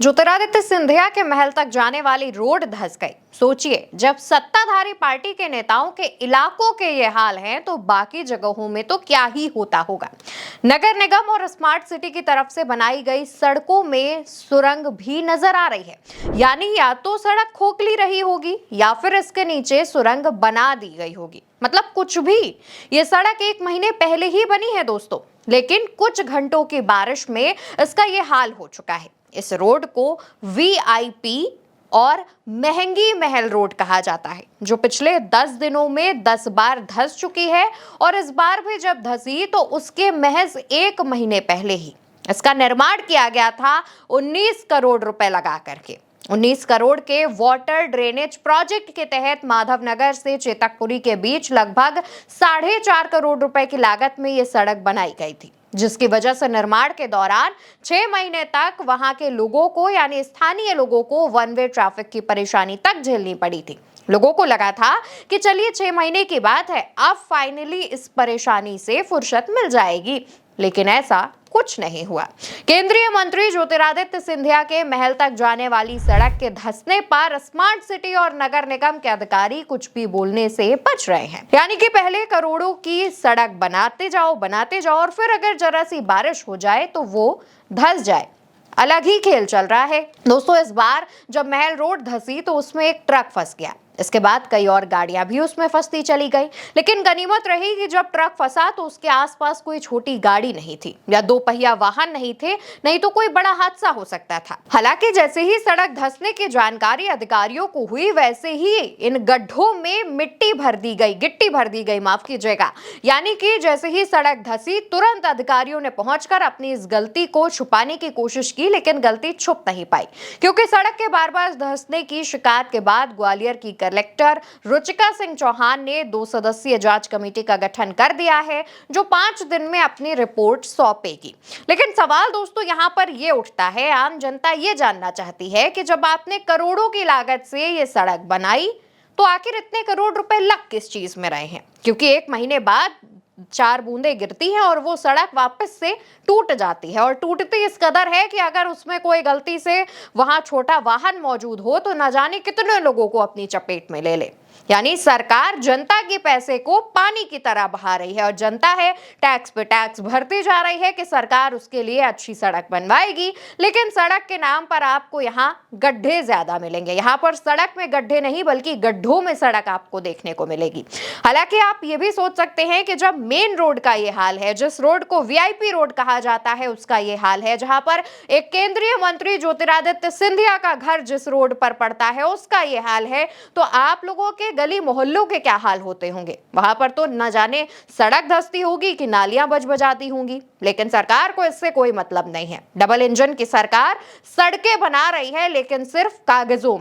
ज्योतिरादित्य सिंधिया के महल तक जाने वाली रोड धंस गई। सोचिए, जब सत्ताधारी पार्टी के नेताओं के इलाकों के ये हाल हैं, तो बाकी जगहों में तो क्या ही होता होगा। नगर निगम और स्मार्ट सिटी की तरफ से बनाई गई सड़कों में सुरंग भी नजर आ रही है। यानी या तो सड़क खोखली रही होगी या फिर इसके नीचे सुरंग बना दी गई होगी। मतलब कुछ भी। ये सड़क 1 महीने पहले ही बनी है दोस्तों, लेकिन कुछ घंटों की बारिश में इसका ये हाल हो चुका है। इस रोड को वीआईपी और महंगी महल रोड कहा जाता है, जो पिछले 10 दिनों में 10 बार धंस चुकी है। और इस बार भी जब धंसी तो उसके महज 1 महीने पहले ही इसका निर्माण किया गया था 19 करोड़ रुपए लगा करके। 19 करोड़ के वाटर ड्रेनेज प्रोजेक्ट के तहत माधवनगर से चेतकपुरी के बीच लगभग 4.5 करोड़ रुपए की लागत में यह सड़क बनाई गई थी, जिसकी वजह से निर्माण के दौरान 6 महीने तक वहां के लोगों को यानी स्थानीय लोगों को वन वे ट्रैफिक की परेशानी तक झेलनी पड़ी थी। लोगों को लगा था कि चलिए 6 महीने की बात है, अब फाइनली इस परेशानी से फुर्सत मिल जाएगी, लेकिन ऐसा कुछ नहीं हुआ। केंद्रीय मंत्री ज्योतिरादित्य सिंधिया के महल तक जाने वाली सड़क के धंसने पर स्मार्ट सिटी और नगर निगम के अधिकारी कुछ भी बोलने से बच रहे हैं। यानी कि पहले करोड़ों की सड़क बनाते जाओ और फिर अगर जरा सी बारिश हो जाए तो वो धंस जाए। अलग ही खेल चल रहा है दोस्तों। इस बार जब महल रोड धंसी तो उसमें एक ट्रक फंस गया। इसके बाद कई और गाड़ियां भी उसमें फंसती चली गई, लेकिन गनीमत रही कि जब ट्रक फंसा तो उसके आसपास कोई छोटी गाड़ी नहीं थी या 2 पहिया वाहन नहीं थे, नहीं तो कोई बड़ा हादसा हो सकता था। हालांकि जैसे ही सड़क धंसने की जानकारी अधिकारियों को हुई, वैसे ही इन गड्ढों में गिट्टी भर दी गई, माफ कीजिएगा। यानी कि जैसे ही सड़क धंसी, तुरंत अधिकारियों ने पहुंचकर अपनी इस गलती को छुपाने की कोशिश की, लेकिन गलती छुप नहीं पाई, क्योंकि सड़क के बार-बार धंसने की शिकायत के बाद ग्वालियर की कलेक्टर रुचिका सिंह चौहान ने 2 सदस्यीय जांच कमेटी का गठन कर दिया है, जो 5 दिन में अपनी रिपोर्ट सौंपेगी। लेकिन सवाल दोस्तों यहाँ पर ये उठता है, आम जनता ये जानना चाहती है कि जब आपने करोड़ों की लागत से ये सड़क बनाई, तो आखिर इतने करोड़ रुपए लग किस चीज में रहे हैं? क्योंकि 1 महीने बाद 4 बूंदें गिरती हैं और वो सड़क वापस से टूट जाती है, और टूटती इस कदर है कि अगर उसमें कोई गलती से वहां छोटा वाहन मौजूद हो तो न जाने कितने लोगों को अपनी चपेट में ले ले। यानी सरकार जनता के पैसे को पानी की तरह बहा रही है, और जनता है टैक्स पे टैक्स भरती जा रही है कि सरकार उसके लिए अच्छी सड़क बनवाएगी, लेकिन सड़क के नाम पर आपको यहाँ गड्ढे ज्यादा मिलेंगे। यहाँ पर सड़क में गड्ढे नहीं बल्कि गड्ढों में सड़क आपको देखने को मिलेगी। हालांकि आप ये भी सोच सकते हैं कि जब मेन रोड का ये हाल है, जिस रोड को वीआईपी रोड कहा जाता है, उसका ये हाल है, जहां पर एक केंद्रीय मंत्री ज्योतिरादित्य सिंधिया का घर जिस रोड पर पड़ता है उसका ये हाल है, तो आप लोगों के गली मोहल्लों के क्या हाल होते होंगे। वहां पर तो न जाने सड़क धंसती होगी कि नालियां बजाती होंगी, लेकिन सरकार को इससे कोई मतलब नहीं है। डबल इंजन की सरकार सड़कें बना रही है, लेकिन सिर्फ कागजों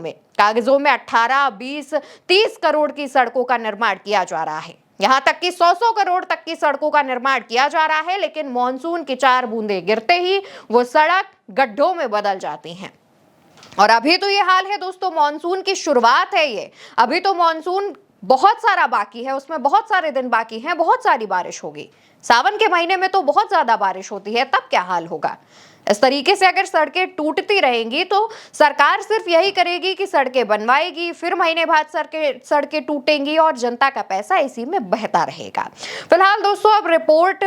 में 18, 20, 30 करोड़ की सड़कों का निर्माण किया जा रहा है। यहां तक कि 100 करोड़ तक की सड़कों का निर्माण किया जा रहा है, लेकिन मॉनसून की 4 बूंदें गिरते ही वो सड़क गड्ढों में बदल जाती हैं। और अभी तो ये हाल है दोस्तों, मॉनसून की शुरुआत है ये। अभी तो मॉनसून बहुत सारा बाकी है, उसमें बहुत सारे दिन बाकी हैं, बहुत सारी बारिश होगी। सावन के महीने में तो बहुत ज्यादा बारिश होती है, तब क्या हाल होगा। इस तरीके से अगर सड़कें टूटती रहेंगी तो सरकार सिर्फ यही करेगी कि सड़कें बनवाएगी, फिर महीने बाद सड़कें टूटेंगी और जनता का पैसा इसी में बहता रहेगा। फिलहाल दोस्तों अब रिपोर्ट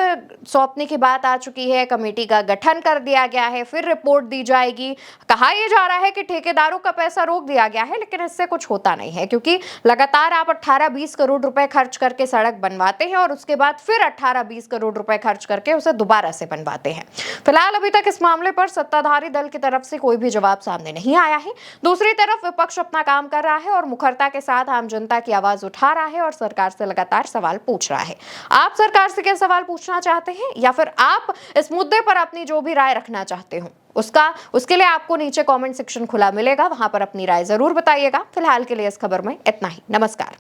सौंपने की बात आ चुकी है, कमेटी का गठन कर दिया गया है, फिर रिपोर्ट दी जाएगी। कहा यह जा रहा है कि ठेकेदारों का पैसा रोक दिया गया है, लेकिन इससे कुछ होता नहीं है, क्योंकि लगातार आप 18-20 करोड़ रुपए खर्च करके सड़क बनवाते हैं और उसके बाद फिर 18-20 करोड़ रुपए खर्च करके उसे दोबारा से बनवाते हैं। फिलहाल अभी तक इस मामले पर सत्ताधारी दल की तरफ से कोई भी जवाब सामने नहीं आया है। दूसरी तरफ विपक्ष अपना काम कर रहा है और मुखरता के साथ आम जनता की आवाज उठा रहा है और सरकार से लगातार सवाल पूछ रहा है। आप सरकार से क्या सवाल पूछना चाहते हैं, या फिर आप इस मुद्दे पर अपनी जो भी राय रखना चाहते हो उसके लिए आपको नीचे कमेंट सेक्शन खुला मिलेगा, वहां पर अपनी राय जरूर बताइएगा। फिलहाल के लिए इस खबर में इतना ही। नमस्कार।